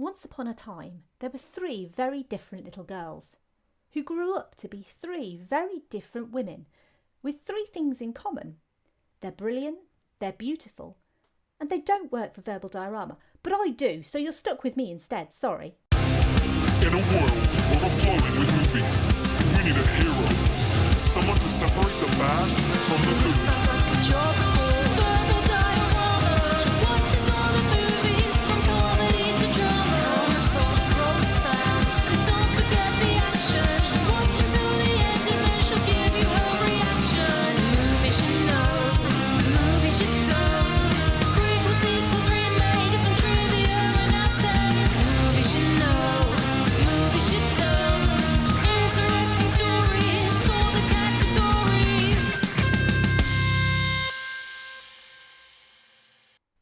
Once upon a time, there were 3 very different little girls who grew up to be 3 very different women with 3 things in common. They're brilliant, they're beautiful, and they don't work for Verbal Diorama. But I do, so you're stuck with me instead, sorry. In a world overflowing with movies, we need a hero. Someone to separate the bad from the good. Sounds like a job for Verbal Diorama. She watches all the movies from comedy to drama. From the top roll sound, and don't forget the action. She'll watch until the end and then she'll give you her reaction. Movies you know, movies you don't. Prequels, sequels, remakes, and trivia and outtake. Movies you know, movies you don't. Interesting stories, all the categories.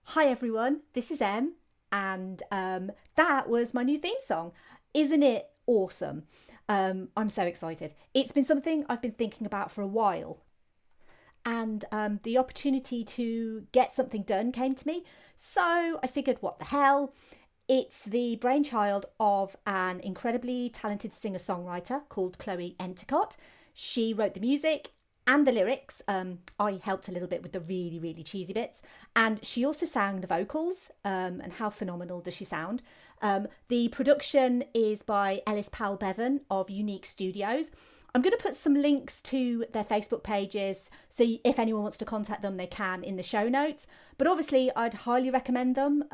Hi everyone, this is Em, and that was my new theme song. Isn't it awesome? I'm so excited. It's been something I've been thinking about for a while, and the opportunity to get something done came to me, so I figured, what the hell? It's the brainchild of an incredibly talented singer-songwriter called Chloe Enticott. She wrote the music and the lyrics. I helped a little bit with the really, really cheesy bits. And she also sang the vocals. And how phenomenal does she sound? The production is by Ellis Powell Bevan of Unique Studios. I'm going to put some links to their Facebook pages, so if anyone wants to contact them, they can in the show notes. But obviously, I'd highly recommend them.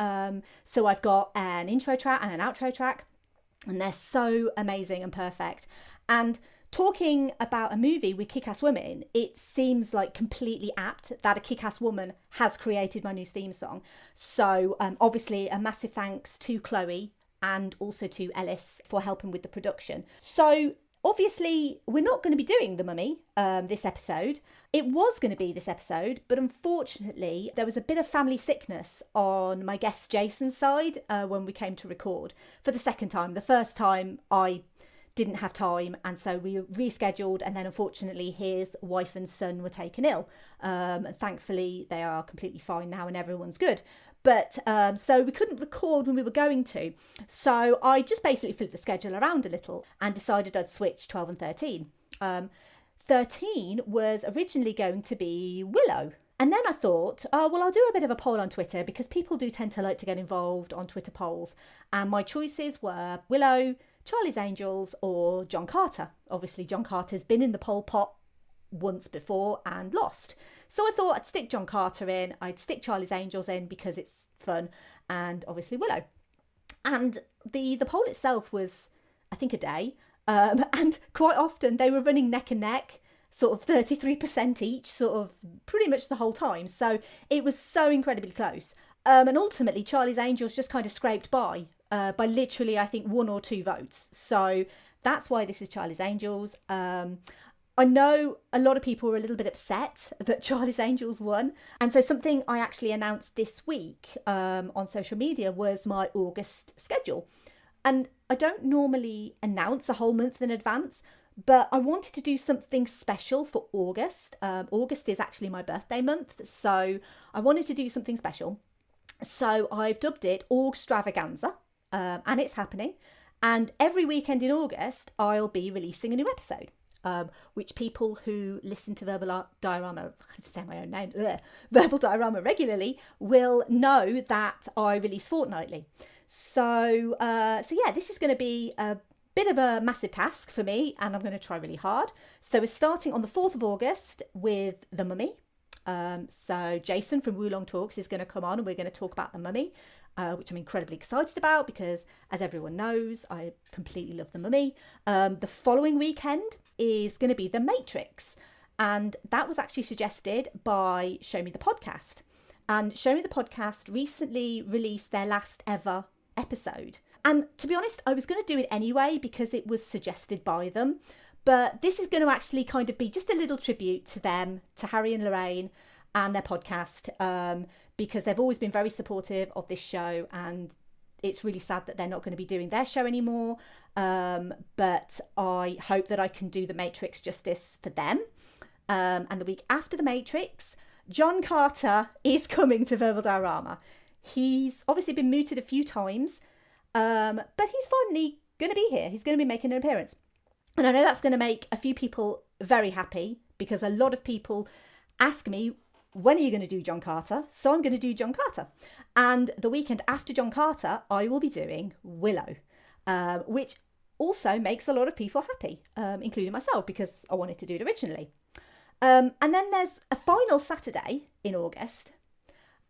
So I've got an intro track and an outro track, and they're so amazing and perfect. And talking about a movie with kick-ass women, it seems like completely apt that a kick-ass woman has created my new theme song. So obviously, a massive thanks to Chloe and also to Ellis for helping with the production. So obviously, we're not going to be doing The Mummy this episode. It was going to be this episode, but unfortunately, there was a bit of family sickness on my guest Jason's side when we came to record for the second time. The first time, I didn't have time, and so we rescheduled, and then unfortunately his wife and son were taken ill. And thankfully, they are completely fine now and everyone's good. But so we couldn't record when we were going to. So I just basically flipped the schedule around a little and decided I'd switch 12 and 13. 13 was originally going to be Willow. And then I thought, oh, well, I'll do a bit of a poll on Twitter because people do tend to like to get involved on Twitter polls. And my choices were Willow, Charlie's Angels, or John Carter. Obviously, John Carter's been in the poll pot once before and lost. So I thought I'd stick John Carter in, I'd stick Charlie's Angels in because it's fun, and obviously Willow. And the poll itself was, I think, a day. And quite often they were running neck and neck, sort of 33% each, sort of pretty much the whole time. So it was so incredibly close. And ultimately, Charlie's Angels just kind of scraped by literally, I think, 1 or 2 votes. So that's why this is Charlie's Angels. I know a lot of people were a little bit upset that Charlie's Angels won. And so something I actually announced this week on social media was my August schedule. And I don't normally announce a whole month in advance, but I wanted to do something special for August. August is actually my birthday month, so I wanted to do something special. So I've dubbed it Augstravaganza, and it's happening. And every weekend in August, I'll be releasing a new episode. Which people who listen to Verbal Diorama, I can't say my own name, Verbal Diorama regularly will know that I release fortnightly. So yeah, this is going to be a bit of a massive task for me, and I'm going to try really hard. So we're starting on the 4th of August with The Mummy. So Jason from Wulong Talks is going to come on, and we're going to talk about The Mummy, which I'm incredibly excited about because, as everyone knows, I completely love The Mummy. The following weekend is going to be The Matrix, and that was actually suggested by Show Me the Podcast. And Show Me the Podcast recently released their last ever episode. And to be honest, I was going to do it anyway because it was suggested by them. But this is going to actually kind of be just a little tribute to them, to Harry and Lorraine and their podcast, because they've always been very supportive of this show, and it's really sad that they're not going to be doing their show anymore. But I hope that I can do The Matrix justice for them. And the week after The Matrix, John Carter is coming to Verbal Diorama. He's obviously been mooted a few times, But he's finally going to be here. He's going to be making an appearance. And I know that's going to make a few people very happy because a lot of people ask me, when are you going to do John Carter? So I'm going to do John Carter. And the weekend after John Carter, I will be doing Willow, which also makes a lot of people happy, including myself, because I wanted to do it originally. And then there's a final Saturday in August,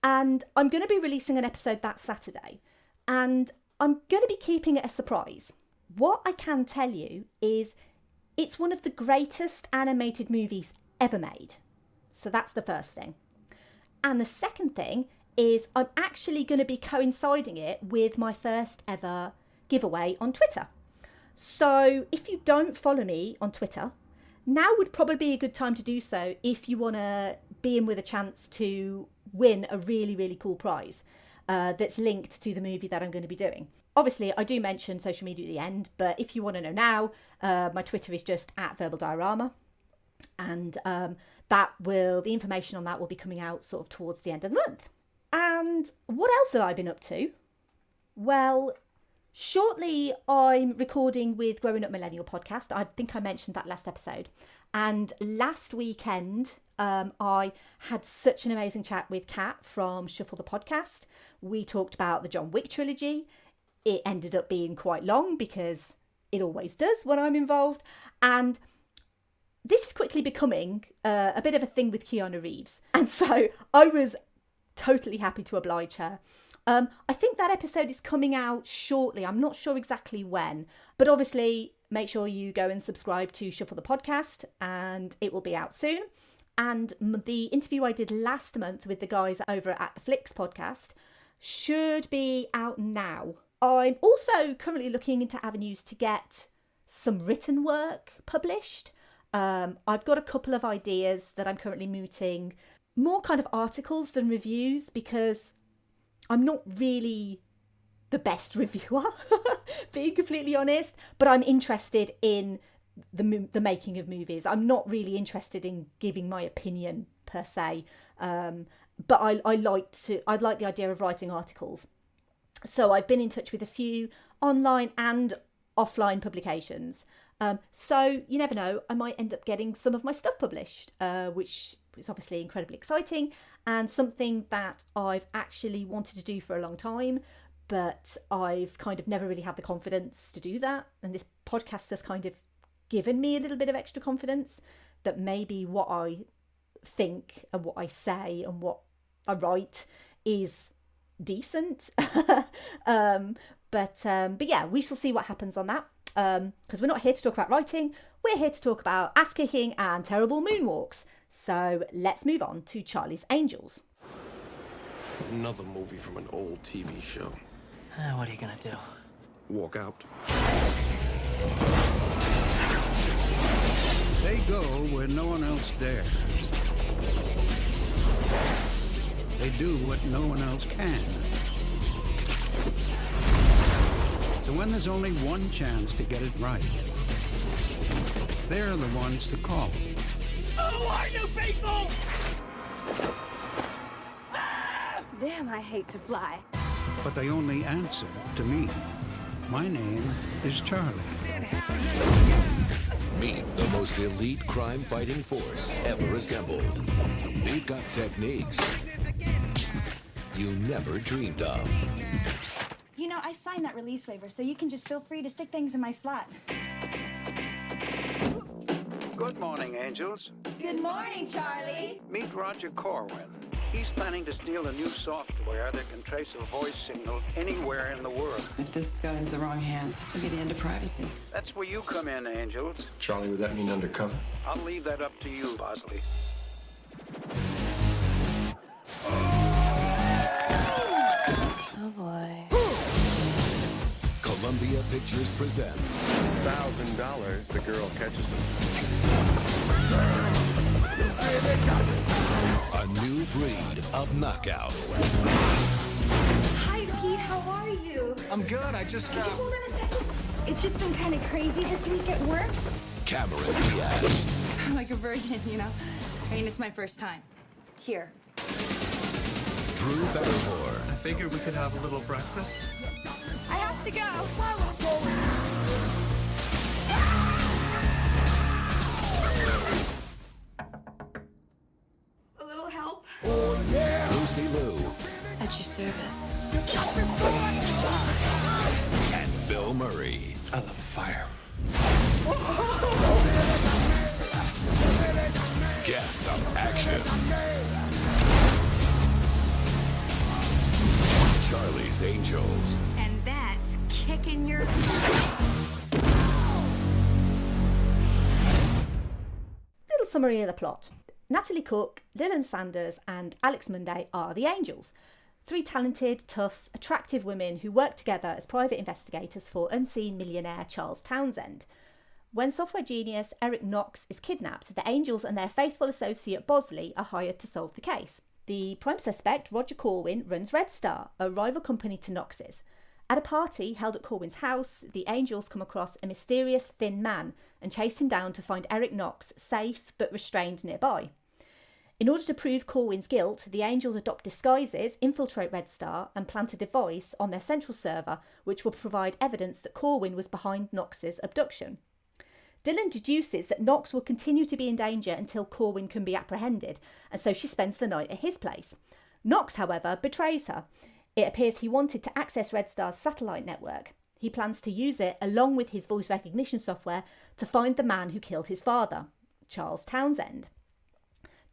and I'm going to be releasing an episode that Saturday, and I'm going to be keeping it a surprise. What I can tell you is it's one of the greatest animated movies ever made. So that's the first thing. And the second thing is I'm actually going to be coinciding it with my first ever giveaway on Twitter. So if you don't follow me on Twitter, now would probably be a good time to do so if you want to be in with a chance to win a really, really cool prize that's linked to the movie that I'm going to be doing. Obviously, I do mention social media at the end, but if you want to know now, my Twitter is just @VerbalDiorama. And the information on that will be coming out sort of towards the end of the month. And what else have I been up to? Well, shortly I'm recording with Growing Up Millennial podcast. I think I mentioned that last episode. And last weekend, I had such an amazing chat with Kat from Shuffle the Podcast. We talked about the John Wick trilogy. It ended up being quite long because it always does when I'm involved. And this is quickly becoming a bit of a thing with Keanu Reeves. And so I was totally happy to oblige her. I think that episode is coming out shortly. I'm not sure exactly when. But obviously, make sure you go and subscribe to Shuffle the Podcast and it will be out soon. And the interview I did last month with the guys over at the Flicks podcast should be out now. I'm also currently looking into avenues to get some written work published. I've got a couple of ideas that I'm currently mooting, more kind of articles than reviews, because I'm not really the best reviewer, being completely honest, but I'm interested in the making of movies. I'm not really interested in giving my opinion per se, but I'd like the idea of writing articles. So I've been in touch with a few online and offline publications. So you never know, I might end up getting some of my stuff published, which is obviously incredibly exciting and something that I've actually wanted to do for a long time, but I've kind of never really had the confidence to do that. And this podcast has kind of given me a little bit of extra confidence that maybe what I think and what I say and what I write is decent. But yeah, we shall see what happens on that. Because we're not here to talk about writing, we're here to talk about ass kicking and terrible moonwalks. So let's move on to Charlie's Angels. Another movie from an old TV show. What are you gonna do? Walk out. They go where no one else dares. They do what no one else can. So when there's only one chance to get it right, they're the ones to call. Who are you people? Damn, I hate to fly. But they only answer to me. My name is Charlie. Meet the most elite crime-fighting force ever assembled. They've got techniques you never dreamed of. You know, I signed that release waiver, so you can just feel free to stick things in my slot. Good morning, Angels. Good morning, Charlie. Meet Roger Corwin. He's planning to steal a new software that can trace a voice signal anywhere in the world. If this got into the wrong hands, it would be the end of privacy. That's where you come in, Angels. Charlie, would that mean undercover? I'll leave that up to you, Bosley. Oh, boy. Columbia Pictures presents $1,000, the girl catches him. a new breed of knockout. Hi, Pete. How are you? I'm good. I just Could you hold on a second? It's just been kind of crazy this week at work. Cameron Diaz, I'm like a virgin, you know? I mean, it's my first time. Here. Drew Barrymore, I figured we could have a little breakfast. I have to go. A little help? Lucy Liu At your service. and Bill Murray. I love fire. Get some action. Charlie's Angels. And that's kicking your... Little summary of the plot. Natalie Cook, Dylan Sanders and Alex Munday are the Angels. 3 talented, tough, attractive women who work together as private investigators for unseen millionaire Charles Townsend. When software genius Eric Knox is kidnapped, the Angels and their faithful associate Bosley are hired to solve the case. The prime suspect, Roger Corwin, runs Red Star, a rival company to Knox's. At a party held at Corwin's house, the Angels come across a mysterious thin man and chase him down to find Eric Knox safe but restrained nearby. In order to prove Corwin's guilt, the Angels adopt disguises, infiltrate Red Star and plant a device on their central server which will provide evidence that Corwin was behind Knox's abduction. Dylan deduces that Knox will continue to be in danger until Corwin can be apprehended, and so she spends the night at his place. Knox, however, betrays her. It appears he wanted to access Red Star's satellite network. He plans to use it, along with his voice recognition software, to find the man who killed his father, Charles Townsend.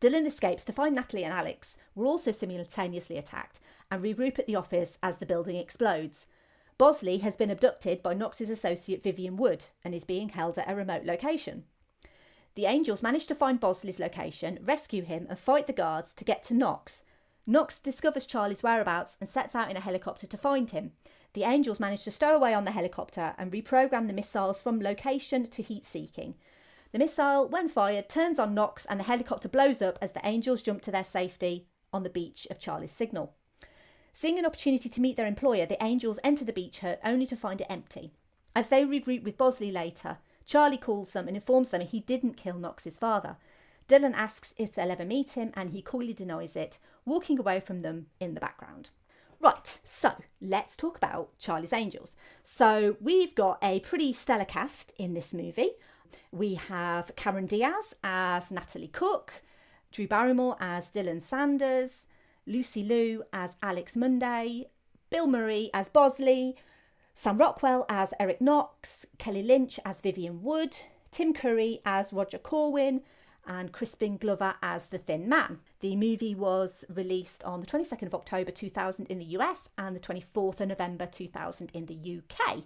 Dylan escapes to find Natalie and Alex were also simultaneously attacked and regroup at the office as the building explodes. Bosley has been abducted by Knox's associate Vivian Wood and is being held at a remote location. The Angels manage to find Bosley's location, rescue him and fight the guards to get to Knox. Knox discovers Charlie's whereabouts and sets out in a helicopter to find him. The Angels manage to stow away on the helicopter and reprogram the missiles from location to heat-seeking. The missile, when fired, turns on Knox and the helicopter blows up as the Angels jump to their safety on the beach of Charlie's Signal. Seeing an opportunity to meet their employer, the Angels enter the beach hut only to find it empty. As they regroup with Bosley later, Charlie calls them and informs them he didn't kill Knox's father. Dylan asks if they'll ever meet him and he coolly denies it, walking away from them in the background. Right, so let's talk about Charlie's Angels. So we've got a pretty stellar cast in this movie. We have Cameron Diaz as Natalie Cook, Drew Barrymore as Dylan Sanders, Lucy Liu as Alex Munday, Bill Murray as Bosley, Sam Rockwell as Eric Knox, Kelly Lynch as Vivian Wood, Tim Curry as Roger Corwin, and Crispin Glover as the Thin Man. The movie was released on the 22nd of October 2000 in the US and the 24th of November 2000 in the UK.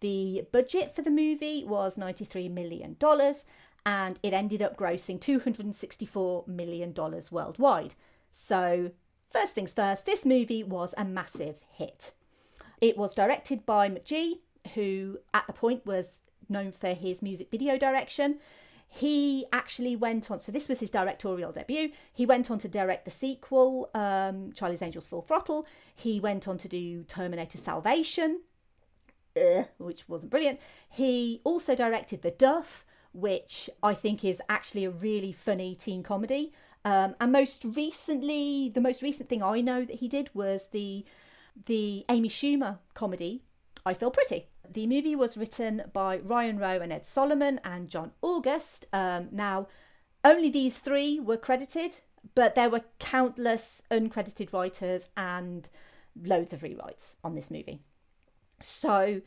The budget for the movie was $93 million and it ended up grossing $264 million worldwide. So first things first, this movie was a massive hit. It was directed by McGee, who at the point was known for his music video direction. He actually went on, so this was his directorial debut. He went on to direct the sequel, Charlie's Angels Full Throttle. He went on to do Terminator Salvation, which wasn't brilliant. He also directed The Duff, which I think is actually a really funny teen comedy. And most recently, the most recent thing I know that he did was the Amy Schumer comedy, I Feel Pretty. The movie was written by Ryan Rowe and Ed Solomon and John August. Now, only these 3 were credited, but there were countless uncredited writers and loads of rewrites on this movie. So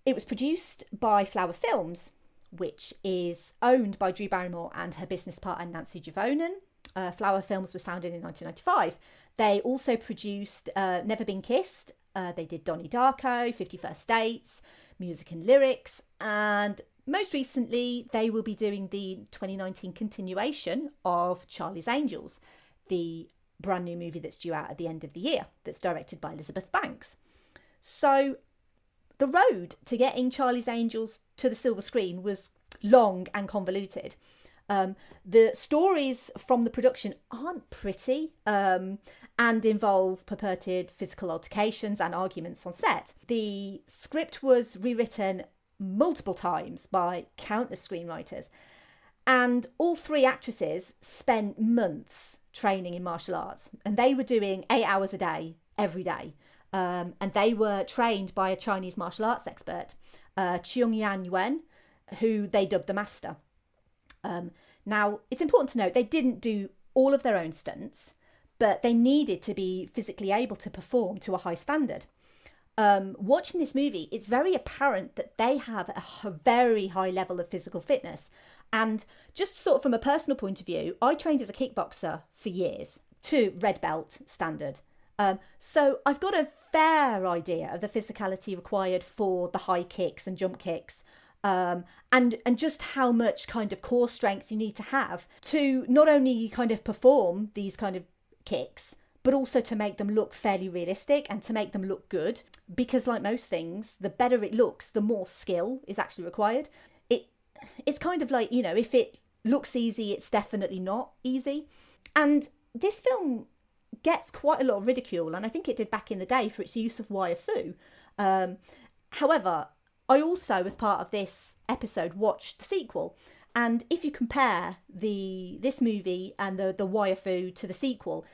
it was produced by Flower Films, which is owned by Drew Barrymore and her business partner Nancy Juvonen. Flower Films was founded in 1995. They also produced Never Been Kissed. They did Donnie Darko, 50 First Dates, Music and Lyrics, and most recently they will be doing the 2019 continuation of Charlie's Angels, the brand new movie that's due out at the end of the year, that's directed by Elizabeth Banks. So the road to getting Charlie's Angels to the silver screen was long and convoluted. The stories from the production aren't pretty and involve purported physical altercations and arguments on set. The script was rewritten multiple times by countless screenwriters, and all 3 actresses spent months training in martial arts, and they were doing 8 hours a day every day. and they were trained by a Chinese martial arts expert, Chung Yan Yuan, who they dubbed the master. Now, it's important to note they didn't do all of their own stunts, but they needed to be physically able to perform to a high standard. Watching this movie, it's very apparent that they have a very high level of physical fitness. And just sort of from a personal point of view, I trained as a kickboxer for years to red belt standard. So I've got a fair idea of the physicality required for the high kicks and jump kicks. And just how much kind of core strength you need to have to not only kind of perform these kind of kicks, but also to make them look fairly realistic and to make them look good. Because like most things, the better it looks, the more skill is actually required. It's kind of like, you know, if it looks easy, it's definitely not easy. And this film gets quite a lot of ridicule, and I think it did back in the day, for its use of wire fu. However, I also, as part of this episode, watched the sequel. And if you compare this movie and the wire fu to the sequel,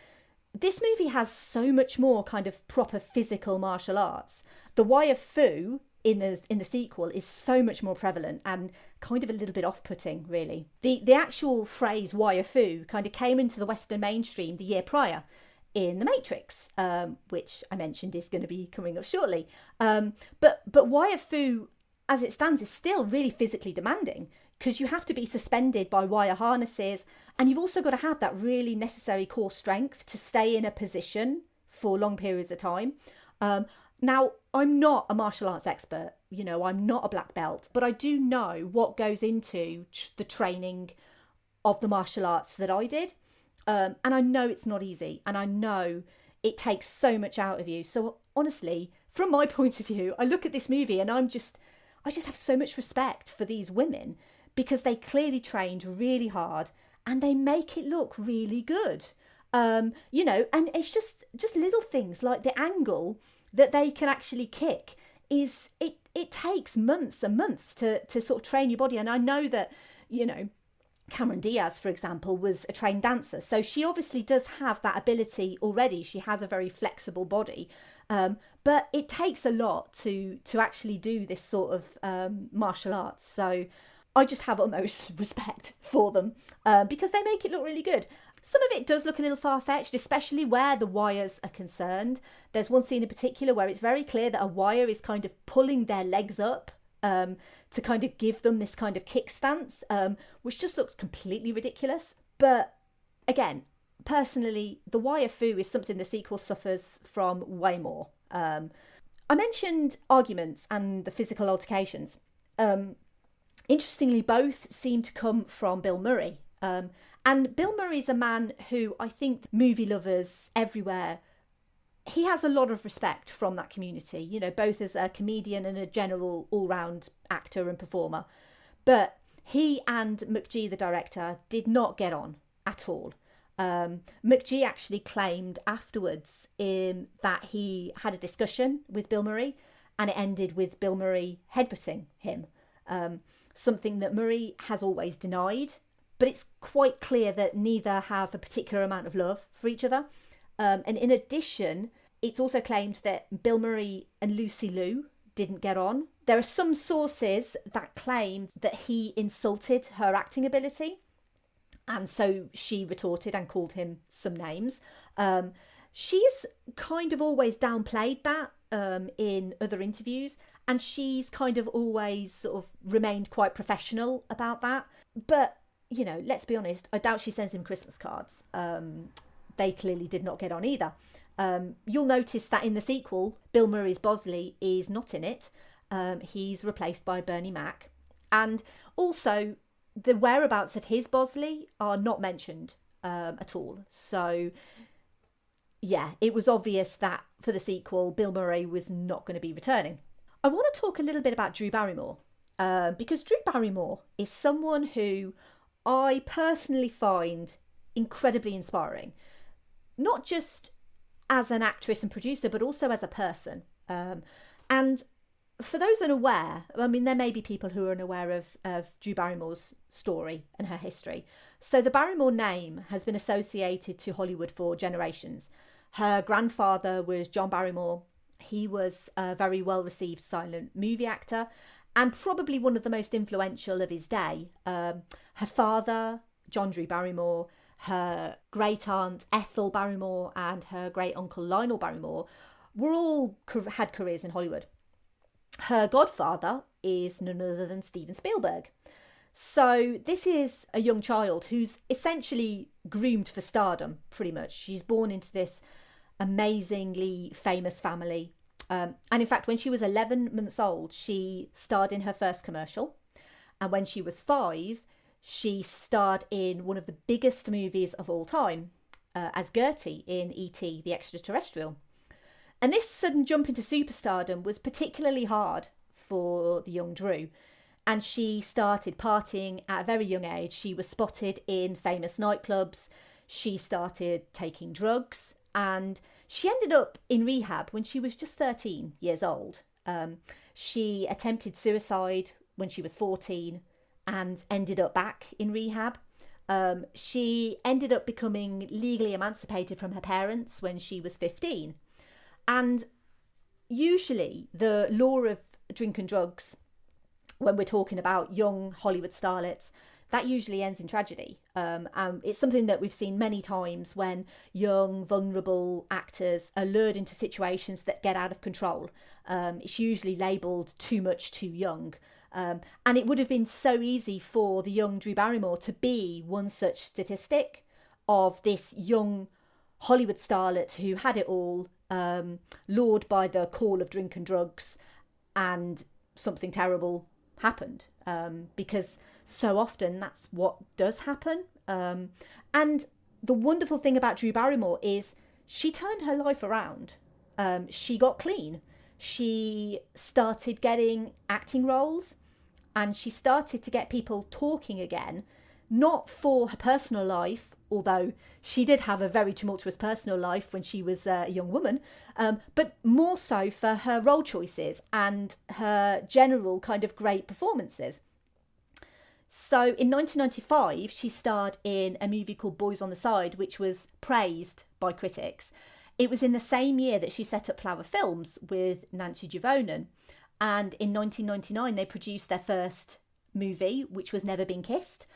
this movie has so much more kind of proper physical martial arts. The wire fu in the sequel is so much more prevalent and kind of a little bit off-putting, really. The actual phrase wire fu kind of came into the Western mainstream the year prior in The Matrix, which I mentioned is going to be coming up shortly. But wire fu, as it stands, is still really physically demanding, because you have to be suspended by wire harnesses, and you've also got to have that really necessary core strength to stay in a position for long periods of time. Now, I'm not a martial arts expert, you know, I'm not a black belt, but I do know what goes into the training of the martial arts that I did. And I know it's not easy, and I know it takes so much out of you. So honestly, from my point of view, I look at this movie and I just have so much respect for these women, because they clearly trained really hard and they make it look really good. You know, and it's just little things like the angle that they can actually kick is, it takes months and months to sort of train your body. And I know that, you know, Cameron Diaz, for example, was a trained dancer. So she obviously does have that ability already. She has a very flexible body. But it takes a lot to actually do this sort of martial arts. So I just have utmost respect for them because they make it look really good. Some of it does look a little far-fetched, especially where the wires are concerned. There's one scene in particular where it's very clear that a wire is kind of pulling their legs up to kind of give them this kind of kick stance, which just looks completely ridiculous. But again, personally, the wire fu is something the sequel suffers from way more. I mentioned arguments and the physical altercations. Interestingly, both seem to come from Bill Murray. And Bill Murray's a man who I think movie lovers everywhere, he has a lot of respect from that community, you know, both as a comedian and a general all-round actor and performer. But he and McGee, the director, did not get on at all. McGee actually claimed afterwards that he had a discussion with Bill Murray, and it ended with Bill Murray headbutting him, something that Murray has always denied. But it's quite clear that neither have a particular amount of love for each other. And in addition, it's also claimed that Bill Murray and Lucy Liu didn't get on. There are some sources that claim that he insulted her acting ability, and so she retorted and called him some names. She's kind of always downplayed that in other interviews, and she's kind of always sort of remained quite professional about that. But, you know, let's be honest, I doubt she sends him Christmas cards. They clearly did not get on either. You'll notice that in the sequel, Bill Murray's Bosley is not in it. He's replaced by Bernie Mac. And also, the whereabouts of his Bosley are not mentioned at all. So, yeah, it was obvious that for the sequel, Bill Murray was not going to be returning. I want to talk a little bit about Drew Barrymore, because Drew Barrymore is someone who I personally find incredibly inspiring. Not just as an actress and producer, but also as a person. And for those unaware, I mean, there may be people who are unaware of Drew Barrymore's story and her history. So the Barrymore name has been associated to Hollywood for generations. Her grandfather was John Barrymore, He was a very well-received silent movie actor and probably one of the most influential of his day. Her father, John Drew Barrymore, her great-aunt Ethel Barrymore and her great-uncle Lionel Barrymore were all had careers in Hollywood. Her godfather is none other than Steven Spielberg. So this is a young child who's essentially groomed for stardom, pretty much. She's born into this amazingly famous family. And in fact, when she was 11 months old, she starred in her first commercial. And when she was 5, she starred in one of the biggest movies of all time, as Gertie in E.T. the Extraterrestrial. And this sudden jump into superstardom was particularly hard for the young Drew. And she started partying at a very young age. She was spotted in famous nightclubs. She started taking drugs. And she ended up in rehab when she was just 13 years old. She attempted suicide when she was 14 and ended up back in rehab. She ended up becoming legally emancipated from her parents when she was 15. And usually the law of drink and drugs, when we're talking about young Hollywood starlets, that usually ends in tragedy. It's something that we've seen many times when young, vulnerable actors are lured into situations that get out of control. It's usually labelled too much, too young. And it would have been so easy for the young Drew Barrymore to be one such statistic of this young Hollywood starlet who had it all, lured by the call of drink and drugs, and something terrible happened, because so often that's what does happen. And the wonderful thing about Drew Barrymore is she turned her life around. She got clean. She started getting acting roles, and she started to get people talking again, not for her personal life, although she did have a very tumultuous personal life when she was a young woman, but more so for her role choices and her general kind of great performances. So in 1995, she starred in a movie called Boys on the Side, which was praised by critics. It was in the same year that she set up Flower Films with Nancy Juvonen. And in 1999, they produced their first movie, which was Never Been Kissed,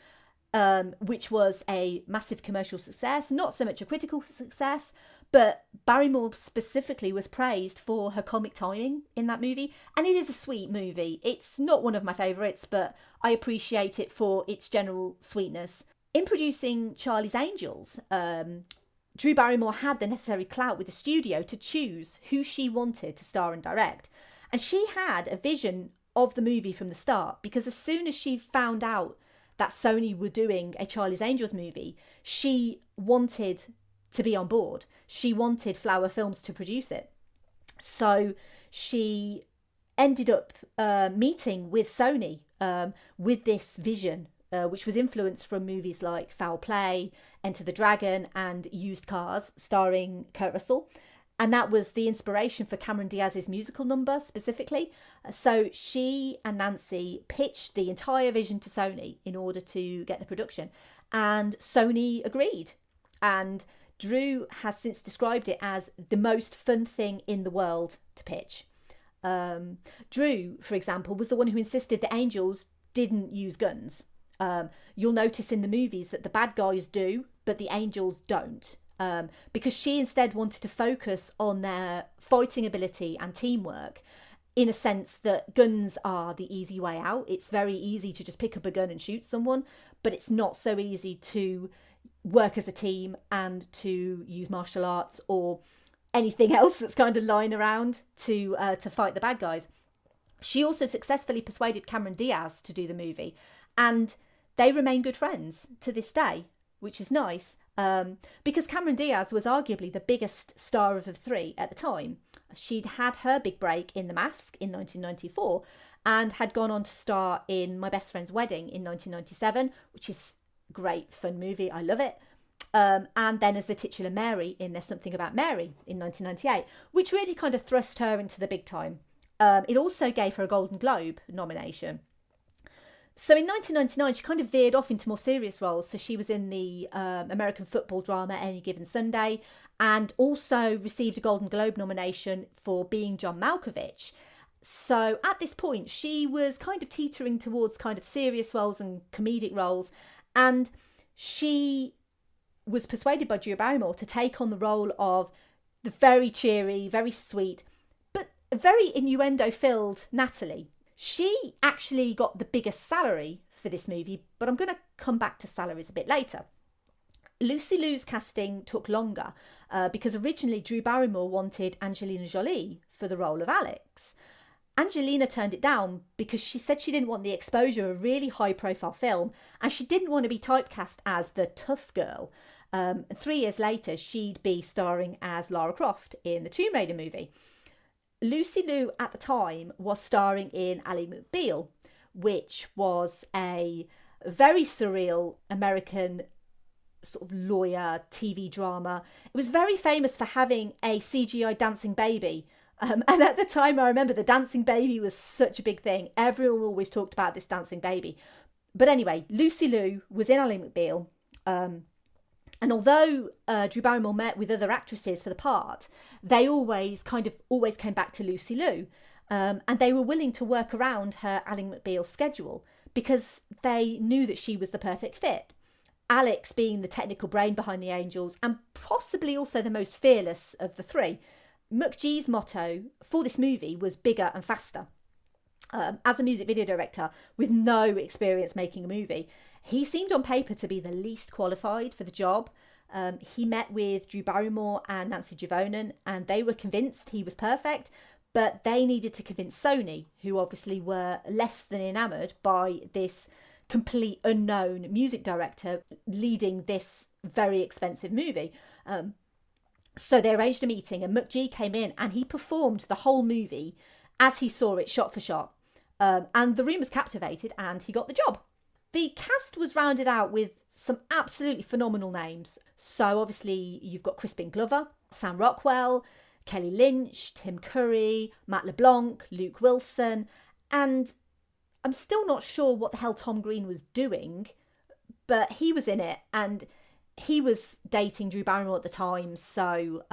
which was a massive commercial success, not so much a critical success, but Barrymore specifically was praised for her comic timing in that movie. And it is a sweet movie. It's not one of my favourites, but I appreciate it for its general sweetness. In producing Charlie's Angels, Drew Barrymore had the necessary clout with the studio to choose who she wanted to star and direct. And she had a vision of the movie from the start, because as soon as she found out that Sony were doing a Charlie's Angels movie, she wanted to be on board. She wanted Flower Films to produce it. So she ended up meeting with Sony with this vision, which was influenced from movies like Foul Play, Enter the Dragon and Used Cars, starring Kurt Russell. And that was the inspiration for Cameron Diaz's musical number specifically. So she and Nancy pitched the entire vision to Sony in order to get the production. And Sony agreed. And Drew has since described it as the most fun thing in the world to pitch. Drew, for example, was the one who insisted the angels didn't use guns. You'll notice in the movies that the bad guys do, but the angels don't. Because she instead wanted to focus on their fighting ability and teamwork, in a sense that guns are the easy way out. It's very easy to just pick up a gun and shoot someone, but it's not so easy to work as a team and to use martial arts or anything else that's kind of lying around to fight the bad guys. She also successfully persuaded Cameron Diaz to do the movie, and they remain good friends to this day, which is nice. Because Cameron Diaz was arguably the biggest star of the three at the time. She'd had her big break in The Mask in 1994 and had gone on to star in My Best Friend's Wedding in 1997, which is a great, fun movie. I love it. And then as the titular Mary in There's Something About Mary in 1998, which really kind of thrust her into the big time. It also gave her a Golden Globe nomination. So in 1999, she kind of veered off into more serious roles. So she was in the American football drama Any Given Sunday, and also received a Golden Globe nomination for being John Malkovich. So at this point, she was kind of teetering towards kind of serious roles and comedic roles. And she was persuaded by Drew Barrymore to take on the role of the very cheery, very sweet, but very innuendo-filled Natalie. She actually got the biggest salary for this movie, but I'm going to come back to salaries a bit later. Lucy Liu's casting took longer because originally Drew Barrymore wanted Angelina Jolie for the role of Alex. Angelina turned it down because she said she didn't want the exposure of a really high-profile film, and she didn't want to be typecast as the tough girl. 3 years later, she'd be starring as Lara Croft in the Tomb Raider movie. Lucy Liu at the time was starring in Ally McBeal, which was a very surreal American sort of lawyer TV drama. It was very famous for having a CGI dancing baby. And at the time, I remember the dancing baby was such a big thing. Everyone always talked about this dancing baby. But anyway, Lucy Liu was in Ally McBeal. And although Drew Barrymore met with other actresses for the part, they always came back to Lucy Liu. And they were willing to work around her Ally McBeal schedule because they knew that she was the perfect fit. Alex being the technical brain behind the Angels and possibly also the most fearless of the three. McGee's motto for this movie was bigger and faster. As a music video director with no experience making a movie, he seemed on paper to be the least qualified for the job. He met with Drew Barrymore and Nancy Juvonen, and they were convinced he was perfect, but they needed to convince Sony, who obviously were less than enamoured by this complete unknown music director leading this very expensive movie. So they arranged a meeting, and McGee came in and he performed the whole movie as he saw it shot for shot. And the room was captivated and he got the job. The cast was rounded out with some absolutely phenomenal names. So obviously you've got Crispin Glover, Sam Rockwell, Kelly Lynch, Tim Curry, Matt LeBlanc, Luke Wilson, and I'm still not sure what the hell Tom Green was doing, but he was in it and he was dating Drew Barrymore at the time. So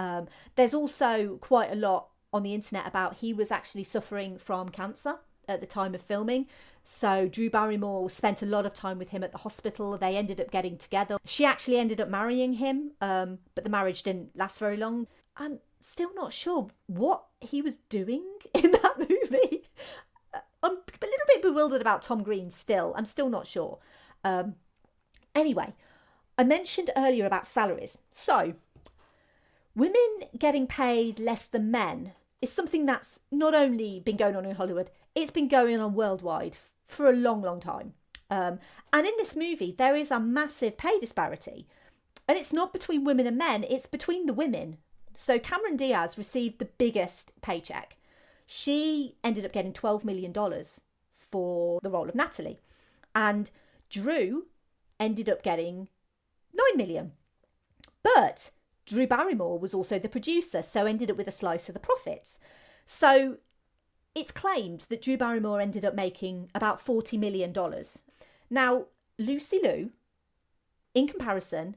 there's also quite a lot on the internet about he was actually suffering from cancer at the time of filming. So Drew Barrymore spent a lot of time with him at the hospital. They ended up getting together. She actually ended up marrying him, but the marriage didn't last very long. I'm still not sure what he was doing in that movie. I'm a little bit bewildered about Tom Green still. I'm still not sure. Anyway, I mentioned earlier about salaries. So women getting paid less than men is something that's not only been going on in Hollywood, it's been going on worldwide for a long, long time. And in this movie, there is a massive pay disparity. And it's not between women and men, it's between the women. So Cameron Diaz received the biggest paycheck. She ended up getting $12 million for the role of Natalie. And Drew ended up getting $9 million. But Drew Barrymore was also the producer, so ended up with a slice of the profits. So it's claimed that Drew Barrymore ended up making about $40 million. Now, Lucy Liu, in comparison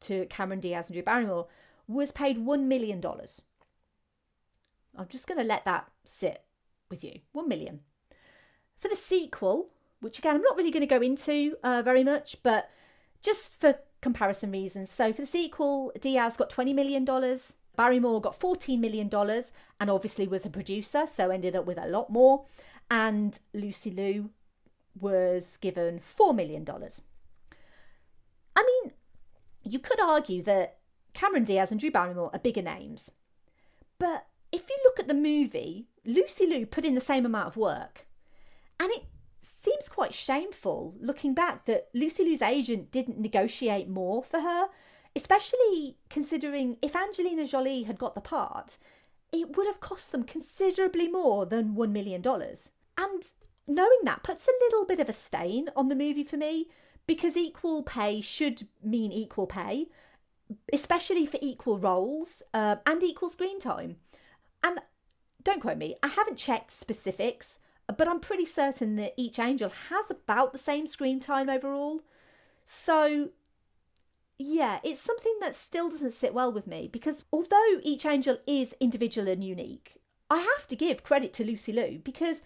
to Cameron Diaz and Drew Barrymore, was paid $1 million. I'm just going to let that sit with you. 1 million. For the sequel, which again, I'm not really going to go into very much, but just for comparison reasons. So for the sequel, Diaz got $20 million. Barrymore got $14 million and obviously was a producer, so ended up with a lot more. And Lucy Liu was given $4 million. I mean, you could argue that Cameron Diaz and Drew Barrymore are bigger names. But if you look at the movie, Lucy Liu put in the same amount of work. And it seems quite shameful looking back that Lucy Liu's agent didn't negotiate more for her, especially considering if Angelina Jolie had got the part, it would have cost them considerably more than $1 million. And knowing that puts a little bit of a stain on the movie for me, because equal pay should mean equal pay, especially for equal roles and equal screen time. And don't quote me, I haven't checked specifics but I'm pretty certain that each angel has about the same screen time overall. So yeah, it's something that still doesn't sit well with me, because although each angel is individual and unique, I have to give credit to Lucy Liu, because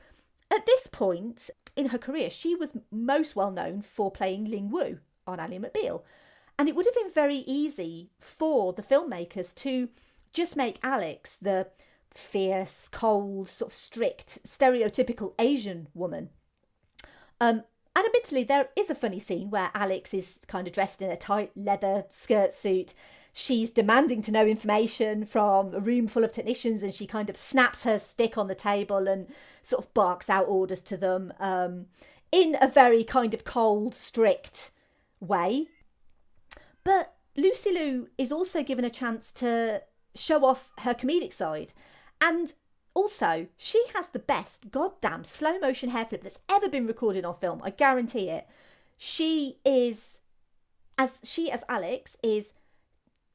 at this point in her career, she was most well known for playing Ling Wu on Ally McBeal. And it would have been very easy for the filmmakers to just make Alex the fierce, cold, sort of strict, stereotypical Asian woman. And admittedly, there is a funny scene where Alex is kind of dressed in a tight leather skirt suit. She's demanding to know information from a room full of technicians, and she kind of snaps her stick on the table and sort of barks out orders to them in a very kind of cold, strict way. But Lucy Liu is also given a chance to show off her comedic side. And also, she has the best goddamn slow motion hair flip that's ever been recorded on film. I guarantee it. She as Alex is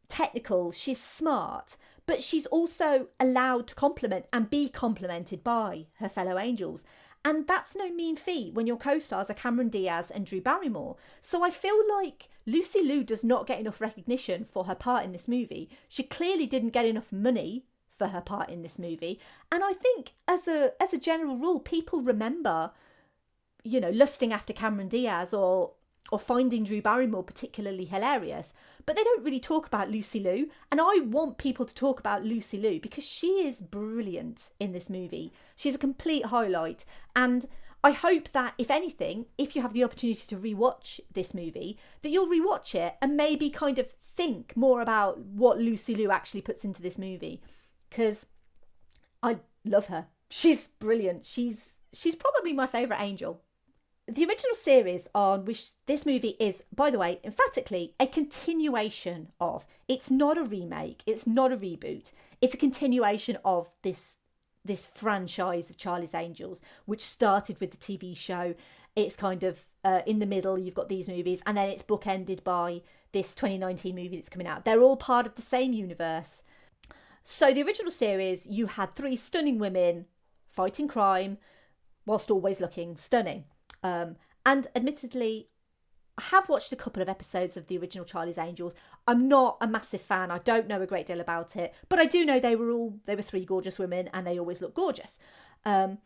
technical, she's smart, but she's also allowed to compliment and be complimented by her fellow angels. And that's no mean feat when your co-stars are Cameron Diaz and Drew Barrymore. So I feel like Lucy Liu does not get enough recognition for her part in this movie. She clearly didn't get enough money for her part in this movie. And I think as a general rule, people remember, you know, lusting after Cameron Diaz or finding Drew Barrymore particularly hilarious. But they don't really talk about Lucy Liu. And I want people to talk about Lucy Liu because she is brilliant in this movie. She's a complete highlight. And I hope that, if anything, if you have the opportunity to rewatch this movie, that you'll rewatch it and maybe kind of think more about what Lucy Liu actually puts into this movie. Because I love her. She's brilliant. She's probably my favourite angel. The original series on which this movie is, by the way, emphatically a continuation of. It's not a remake. It's not a reboot. It's a continuation of this franchise of Charlie's Angels, which started with the TV show. It's kind of in the middle, you've got these movies, and then it's bookended by this 2019 movie that's coming out. They're all part of the same universe. So the original series, you had 3 stunning women fighting crime whilst always looking stunning. And admittedly, I have watched a couple of episodes of the original Charlie's Angels. I'm not a massive fan. I don't know a great deal about it, but I do know they were 3 gorgeous women and they always look gorgeous. And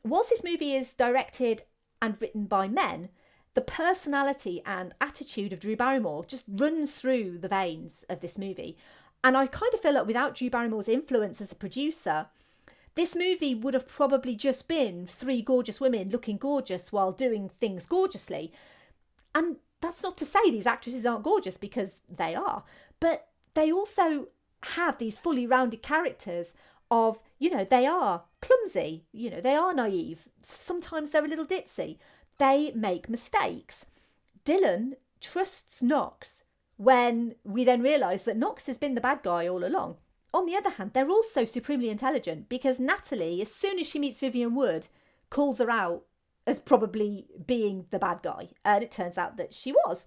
whilst this movie is directed and written by men, the personality and attitude of Drew Barrymore just runs through the veins of this movie. And I kind of feel like without Drew Barrymore's influence as a producer, this movie would have probably just been 3 gorgeous women looking gorgeous while doing things gorgeously. And that's not to say these actresses aren't gorgeous, because they are. But they also have these fully rounded characters of, you know, they are clumsy, you know, they are naive. Sometimes they're a little ditzy. They make mistakes. Dylan trusts Knox when we then realise that Knox has been the bad guy all along. On the other hand, they're also supremely intelligent, because Natalie, as soon as she meets Vivian Wood, calls her out as probably being the bad guy. And it turns out that she was.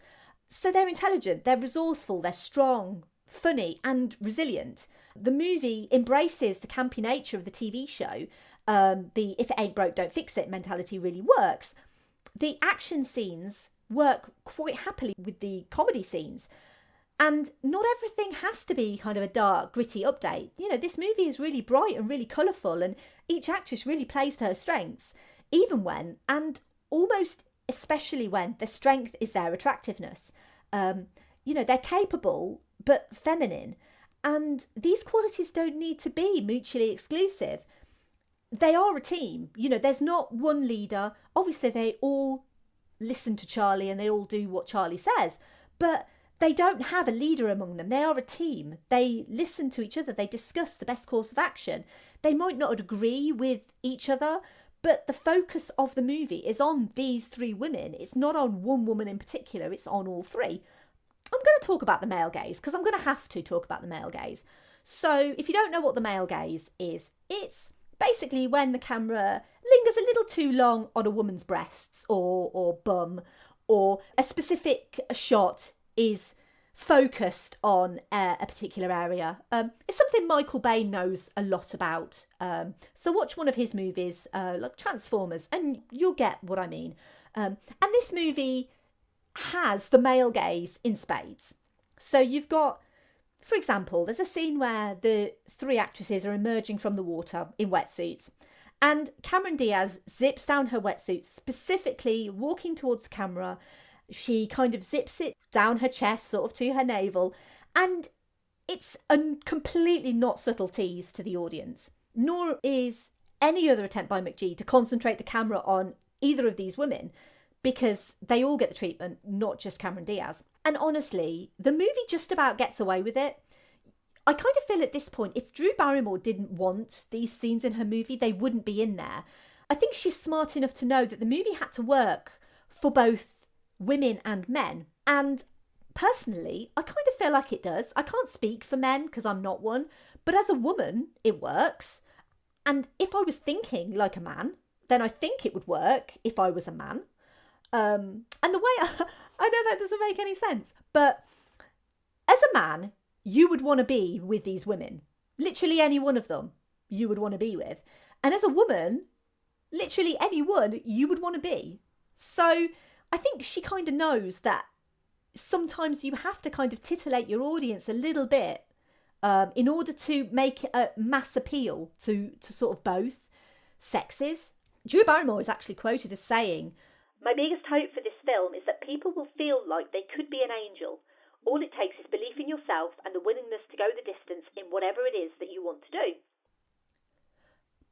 So they're intelligent, they're resourceful, they're strong, funny and resilient. The movie embraces the campy nature of the TV show. The if it ain't broke, don't fix it mentality really works. The action scenes work quite happily with the comedy scenes. And not everything has to be kind of a dark, gritty update. You know, this movie is really bright and really colourful, and each actress really plays to her strengths, even when, and almost especially when, the strength is their attractiveness. You know, they're capable, but feminine. And these qualities don't need to be mutually exclusive. They are a team. You know, there's not one leader. Obviously, they all listen to Charlie and they all do what Charlie says. But they don't have a leader among them. They are a team. They listen to each other. They discuss the best course of action. They might not agree with each other, but the focus of the movie is on these 3 women. It's not on one woman in particular. It's on all 3. I'm going to talk about the male gaze, because I'm going to have to talk about the male gaze. So if you don't know what the male gaze is, it's basically when the camera lingers a little too long on a woman's breasts or bum, or a specific shot is focused on a particular area. It's something Michael Bay knows a lot about. So watch one of his movies, like Transformers, and you'll get what I mean. And this movie has the male gaze in spades. So you've got, for example, there's a scene where the three actresses are emerging from the water in wetsuits. And Cameron Diaz zips down her wetsuit, specifically walking towards the camera. She kind of zips it down her chest, sort of to her navel. And it's a completely not subtle tease to the audience. Nor is any other attempt by McGee to concentrate the camera on either of these women, because they all get the treatment, not just Cameron Diaz. And honestly, the movie just about gets away with it. I kind of feel at this point, if Drew Barrymore didn't want these scenes in her movie, they wouldn't be in there. I think she's smart enough to know that the movie had to work for both women and men. And personally, I kind of feel like it does. I can't speak for men because I'm not one, but as a woman, it works. And if I was thinking like a man, then I think it would work if I was a man. And the way I know that doesn't make any sense, but as a man, you would want to be with these women. Literally any one of them you would want to be with. And as a woman, literally anyone you would want to be. So I think she kind of knows that sometimes you have to kind of titillate your audience a little bit in order to make a mass appeal to sort of both sexes. Drew Barrymore is actually quoted as saying, "My biggest hope for this film is that people will feel like they could be an angel. All it takes is belief in yourself and the willingness to go the distance in whatever it is that you want to do."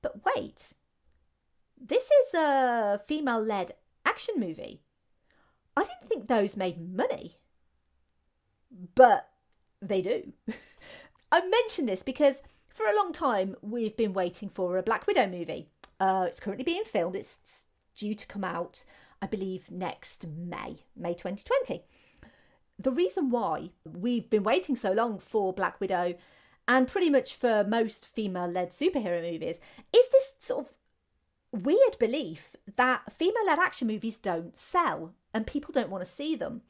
But wait, this is a female-led action movie. I didn't think those made money, but they do. I mention this because for a long time we've been waiting for a Black Widow movie. It's currently being filmed. It's due to come out, I believe, next May 2020. The reason why we've been waiting so long for Black Widow, and pretty much for most female-led superhero movies, is this sort of weird belief that female-led action movies don't sell and people don't want to see them.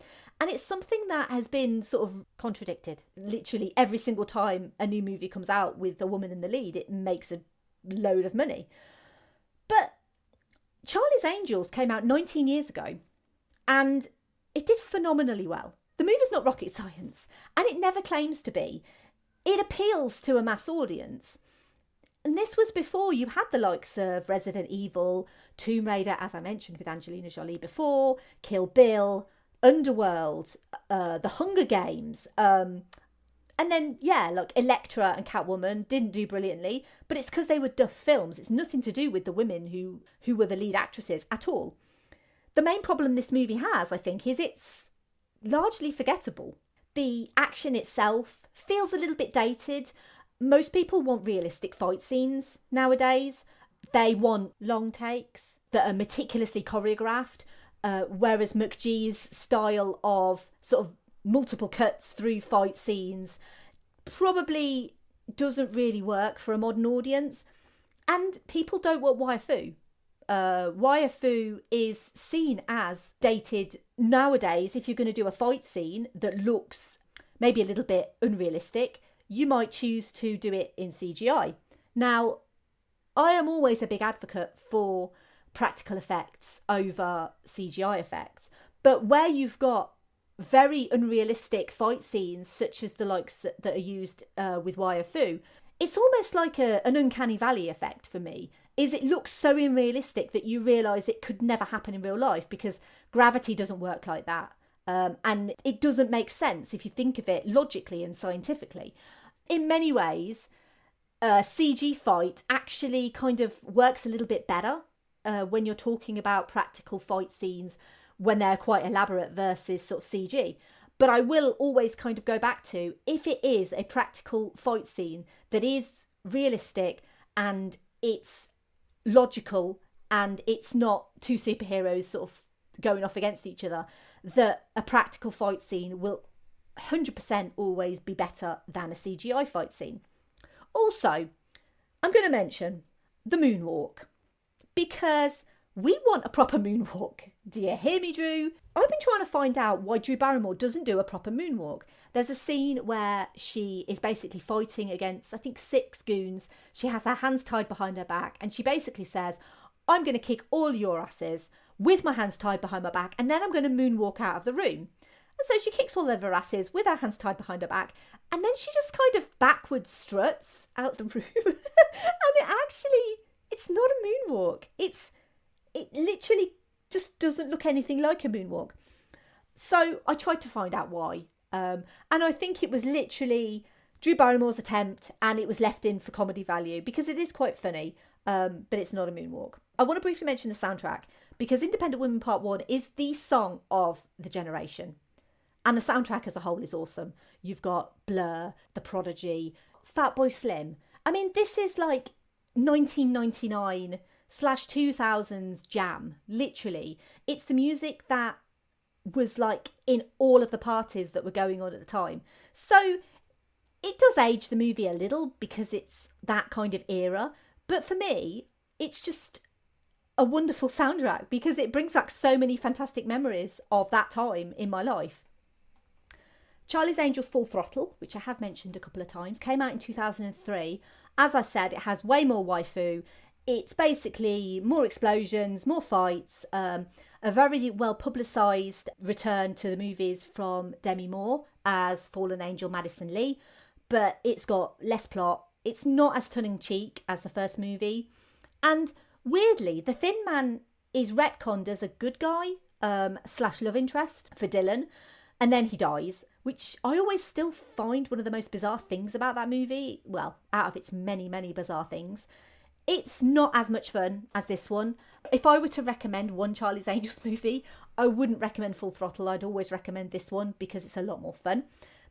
And it's something that has been sort of contradicted. Literally every single time a new movie comes out with a woman in the lead, it makes a load of money. But Charlie's Angels came out 19 years ago and it did phenomenally well. The movie's not rocket science and it never claims to be. It appeals to a mass audience. And this was before you had the likes of Resident Evil, Tomb Raider, as I mentioned with Angelina Jolie before, Kill Bill, Underworld, The Hunger Games, and then, yeah, like Elektra and Catwoman didn't do brilliantly, but it's because they were duff films. It's nothing to do with the women who were the lead actresses at all. The main problem this movie has, I think, is it's largely forgettable. The action itself feels a little bit dated. Most people want realistic fight scenes nowadays. They want long takes that are meticulously choreographed, whereas McGee's style of sort of multiple cuts through fight scenes probably doesn't really work for a modern audience. And people don't want waifu. Waifu is seen as dated nowadays. If you're going to do a fight scene that looks maybe a little bit unrealistic, you might choose to do it in CGI. Now, I am always a big advocate for practical effects over CGI effects, but where you've got very unrealistic fight scenes, such as the likes that are used with waifu, it's almost like an uncanny valley effect for me. Is it looks so unrealistic that you realise it could never happen in real life, because gravity doesn't work like that. And it doesn't make sense if you think of it logically and scientifically. In many ways, a CG fight actually kind of works a little bit better when you're talking about practical fight scenes when they're quite elaborate versus sort of CG. But I will always kind of go back to, if it is a practical fight scene that is realistic and it's logical and it's not two superheroes sort of going off against each other, that a practical fight scene will 100% always be better than a CGI fight scene. Also, I'm going to mention the moonwalk, because We want a proper moonwalk. Do you hear me, Drew? I've been trying to find out why Drew Barrymore doesn't do a proper moonwalk. There's a scene where she is basically fighting against, I think, 6 goons. She has her hands tied behind her back and she basically says, I'm going to kick all your asses with my hands tied behind my back and then I'm going to moonwalk out of the room. And so she kicks all of her asses with her hands tied behind her back and then she just kind of backwards struts out the room. And it's not a moonwalk. It literally just doesn't look anything like a moonwalk. So I tried to find out why. And I think it was literally Drew Barrymore's attempt and it was left in for comedy value because it is quite funny, but it's not a moonwalk. I want to briefly mention the soundtrack because Independent Women Part 1 is the song of the generation. And the soundtrack as a whole is awesome. You've got Blur, The Prodigy, Fatboy Slim. I mean, this is like 1999/2000s jam, literally. It's the music that was like in all of the parties that were going on at the time. So it does age the movie a little because it's that kind of era. But for me, it's just a wonderful soundtrack because it brings back so many fantastic memories of that time in my life. Charlie's Angels Full Throttle, which I have mentioned a couple of times, came out in 2003. As I said, it has way more waifu. It's basically more explosions, more fights, a very well publicised return to the movies from Demi Moore as Fallen Angel Madison Lee, but it's got less plot. It's not as tongue-in-cheek as the first movie. And weirdly, the Thin Man is retconned as a good guy / love interest for Dylan, and then he dies, which I always still find one of the most bizarre things about that movie. Well, out of its many, many bizarre things. It's not as much fun as this one. If I were to recommend one Charlie's Angels movie, I wouldn't recommend Full Throttle. I'd always recommend this one because it's a lot more fun.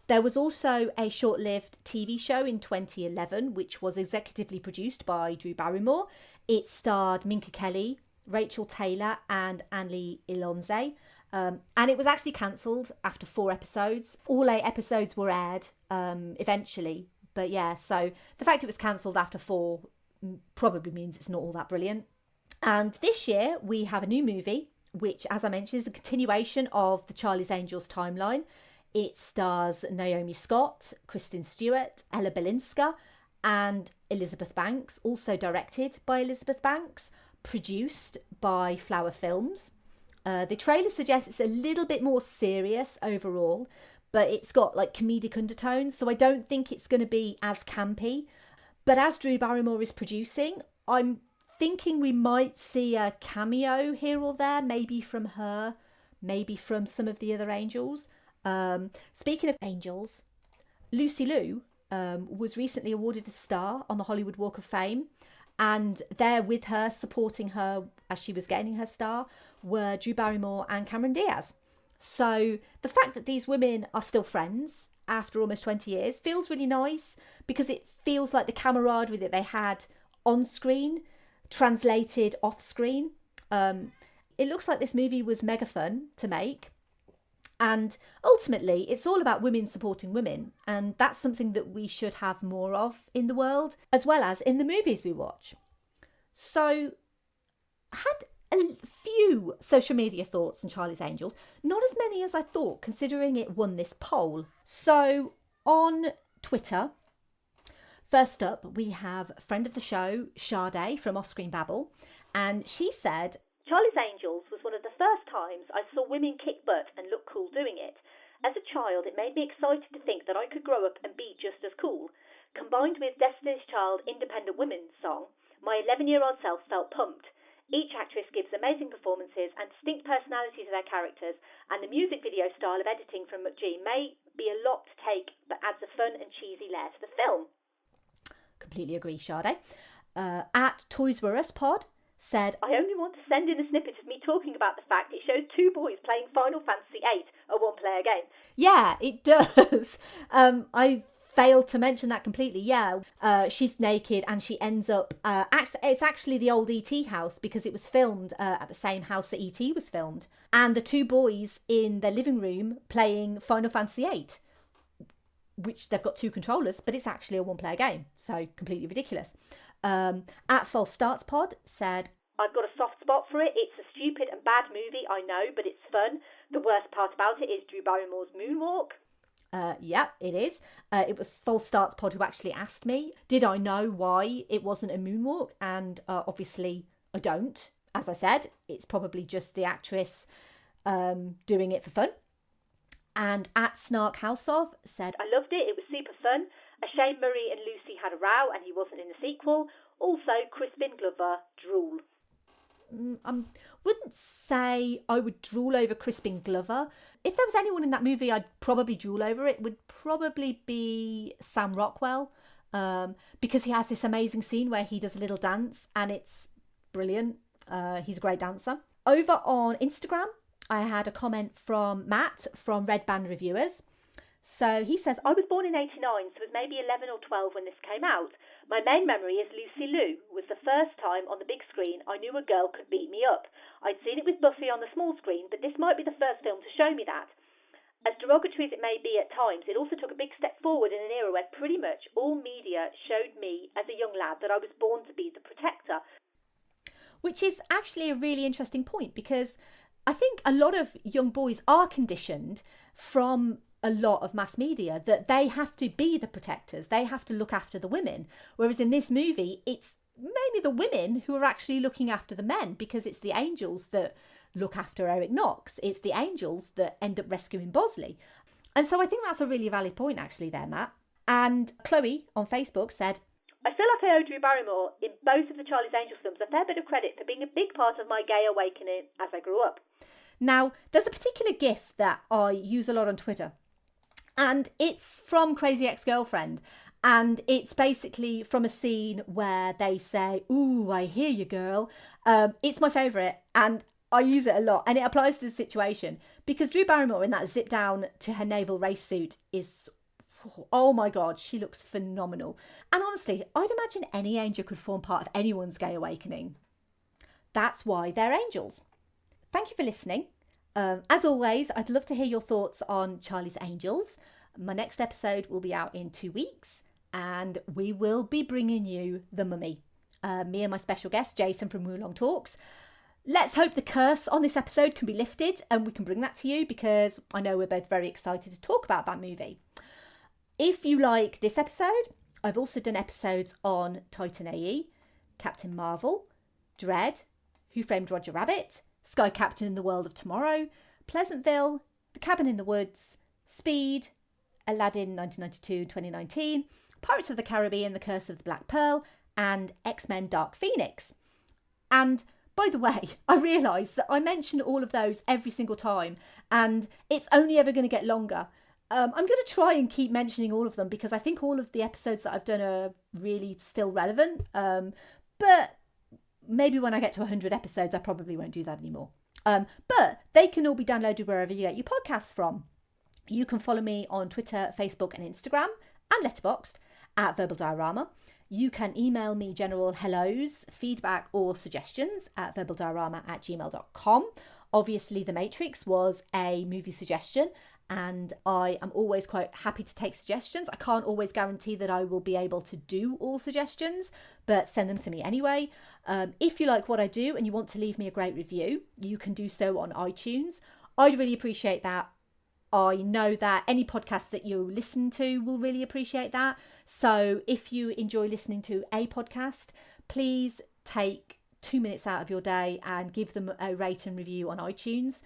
There was also a short-lived TV show in 2011, which was executively produced by Drew Barrymore. It starred Minka Kelly, Rachel Taylor and Anne-Lee Ilonze. And it was actually cancelled after 4 episodes. All 8 episodes were aired eventually. But yeah, so the fact it was cancelled after 4 probably means it's not all that brilliant. And this year we have a new movie, which, as I mentioned, is the continuation of the Charlie's Angels timeline. It stars Naomi Scott, Kristen Stewart, Ella Balinska and Elizabeth Banks. Also directed by Elizabeth Banks. Produced by Flower Films. The trailer suggests it's a little bit more serious overall, but it's got like comedic undertones, so I don't think it's going to be as campy. But as Drew Barrymore is producing, I'm thinking we might see a cameo here or there, maybe from her, maybe from some of the other angels. Speaking of angels, Lucy Liu was recently awarded a star on the Hollywood Walk of Fame. And there with her, supporting her as she was getting her star, were Drew Barrymore and Cameron Diaz. So the fact that these women are still friends after almost 20 years feels really nice because it feels like the camaraderie that they had on screen translated off screen. It looks like this movie was mega fun to make. And ultimately, it's all about women supporting women. And that's something that we should have more of in the world, as well as in the movies we watch. So, I had a few social media thoughts on Charlie's Angels. Not as many as I thought, considering it won this poll. So, on Twitter, first up, we have a friend of the show, Sade from Off Screen Babble. And she said, Charlie's Angels was one of the first times I saw women kick butt and look cool doing it. As a child, it made me excited to think that I could grow up and be just as cool. Combined with Destiny's Child Independent Women's song, my 11-year-old self felt pumped. Each actress gives amazing performances and distinct personality to their characters, and the music video style of editing from McGee may be a lot to take, but adds a fun and cheesy layer to the film. Completely agree, Sade. At Toys R Us Pod said, I only want to send in a snippet of me talking about the fact it shows 2 boys playing Final Fantasy VIII, a one-player game. Yeah, it does. I failed to mention that completely. Yeah, she's naked and she ends up... it's actually the old E.T. house because it was filmed at the same house that E.T. was filmed. And the 2 boys in their living room playing Final Fantasy VIII, which they've got 2 controllers, but it's actually a one-player game. So completely ridiculous. At False Starts Pod said, I've got a soft spot for it. It's a stupid and bad movie, I know, but it's fun. The worst part about it is Drew Barrymore's moonwalk. Yeah, it is. It was False Starts Pod who actually asked me, did I know why it wasn't a moonwalk? And obviously I don't. As I said, it's probably just the actress doing it for fun. And at Snark House of said, I loved it. It was super fun. A shame Murray and Lucy had a row and he wasn't in the sequel. Also, Crispin Glover, drool. I wouldn't say I would drool over Crispin Glover. If there was anyone in that movie I'd probably drool over, it would probably be Sam Rockwell, because he has this amazing scene where he does a little dance and it's brilliant. He's a great dancer. Over on Instagram, I had a comment from Matt from Red Band Reviewers. So he says, I was born in 89, so it was maybe 11 or 12 when this came out. My main memory is Lucy Liu. Was the first time on the big screen I knew a girl could beat me up. I'd seen it with Buffy on the small screen, but this might be the first film to show me that. As derogatory as it may be at times, it also took a big step forward in an era where pretty much all media showed me as a young lad that I was born to be the protector. Which is actually a really interesting point, because I think a lot of young boys are conditioned from a lot of mass media that they have to be the protectors, they have to look after the women, whereas in this movie it's mainly the women who are actually looking after the men, because it's the angels that look after Eric Knox, it's the angels that end up rescuing Bosley. And so I think that's a really valid point actually there, Matt. And Chloe on Facebook said, I feel like I owe Drew Barrymore in both of the Charlie's Angels films a fair bit of credit for being a big part of my gay awakening as I grew up. Now, there's a particular gif that I use a lot on Twitter, and it's from Crazy Ex-Girlfriend, and it's basically from a scene where they say, ooh, I hear you, girl. It's my favourite, and I use it a lot, and it applies to the situation, because Drew Barrymore in that zip down to her naval race suit is, oh my God, she looks phenomenal. And honestly, I'd imagine any angel could form part of anyone's gay awakening. That's why they're angels. Thank you for listening. As always, I'd love to hear your thoughts on Charlie's Angels. My next episode will be out in 2 weeks, and we will be bringing you The Mummy. Me and my special guest, Jason from Wulong Talks. Let's hope the curse on this episode can be lifted and we can bring that to you, because I know we're both very excited to talk about that movie. If you like this episode, I've also done episodes on Titan AE, Captain Marvel, Dread, Who Framed Roger Rabbit, Sky Captain in the World of Tomorrow, Pleasantville, The Cabin in the Woods, Speed, Aladdin 1992-2019, Pirates of the Caribbean, The Curse of the Black Pearl, and X-Men Dark Phoenix. And by the way, I realised that I mention all of those every single time, and it's only ever going to get longer. I'm going to try and keep mentioning all of them, because I think all of the episodes that I've done are really still relevant. But maybe when I get to 100 episodes, I probably won't do that anymore. But they can all be downloaded wherever you get your podcasts from. You can follow me on Twitter, Facebook and Instagram, and Letterboxd at Verbal Diorama. You can email me general hellos, feedback or suggestions at verbaldiorama@gmail.com. Obviously, The Matrix was a movie suggestion, and I am always quite happy to take suggestions. I can't always guarantee that I will be able to do all suggestions, but send them to me anyway. If you like what I do and you want to leave me a great review, you can do so on iTunes. I'd really appreciate that. I know that any podcast that you listen to will really appreciate that. So if you enjoy listening to a podcast, please take 2 minutes out of your day and give them a rate and review on iTunes,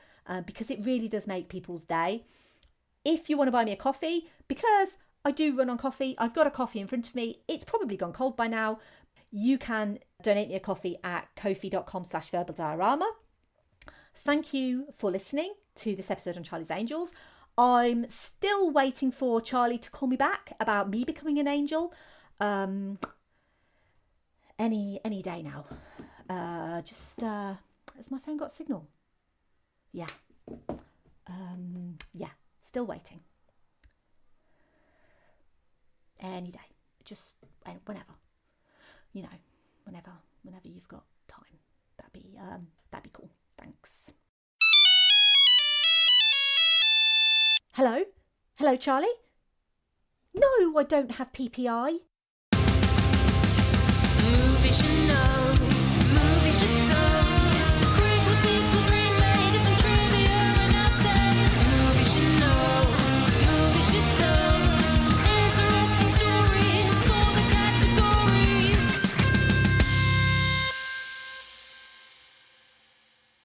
because it really does make people's day. If you want to buy me a coffee, because I do run on coffee, I've got a coffee in front of me, it's probably gone cold by now, you can donate me a coffee at ko-fi.com/verbaldiorama. Thank you for listening to this episode on Charlie's Angels. I'm still waiting for Charlie to call me back about me becoming an angel. Any day now. Has my phone got signal? Yeah. Yeah, still waiting. Any day. Just whenever. You know, whenever you've got time. That'd be cool. Thanks. Hello? Hello, Charlie? No, I don't have PPI. Movies you know, movies she does.